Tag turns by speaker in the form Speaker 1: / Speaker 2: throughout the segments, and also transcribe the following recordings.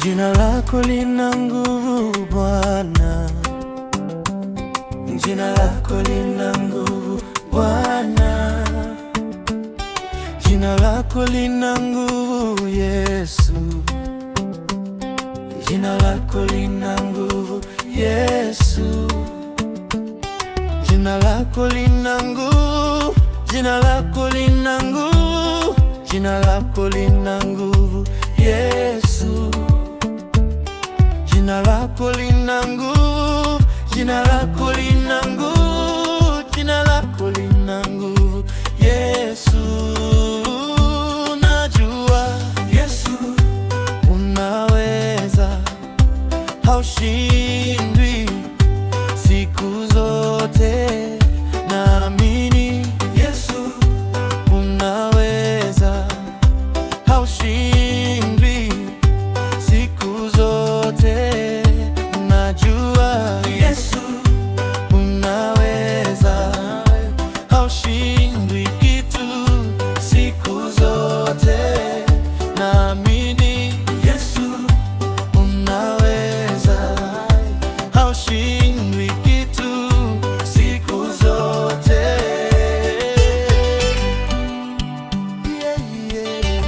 Speaker 1: Jina lako lina nguvu Bwana, jina lako lina nguvu Bwana, jina lako lina nguvu Yesu, jina lako lina nguvu Yesu, jina lako lina nguvu, jina lako lina nguvu, jina lako lina nguvu Yesu, jina lako lina nguvu, jina lako lina nguvu, jina lako lina nguvu Yesu. Najua Yesu unaweza, haushindwi siku zote. Naamini Yesu unaweza, haushindwi siku zote. Najua Yesu unaweza, haushindwi kitu siku zote. Naamini Yesu unaweza, haushindwi kitu siku zote. Yeah, yeah.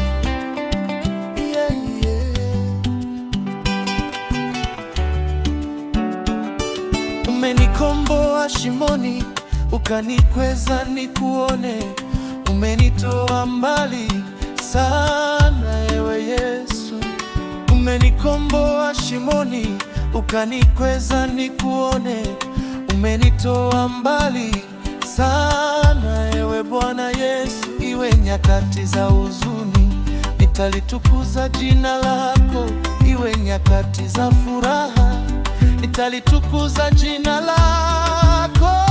Speaker 1: Yeah, yeah. Umenikomboa shimoni, ukanikweza nikuone, umenitoa mbali sana ewe Yesu. Umenikomboa shimoni, ukanikweza nikuone, umenitoa mbali sana ewe Bwana Yesu. Iwe nyakati za huzuni, nitalitukuza jina lako, iwe nyakati za furaha, nitalitukuza jina lako.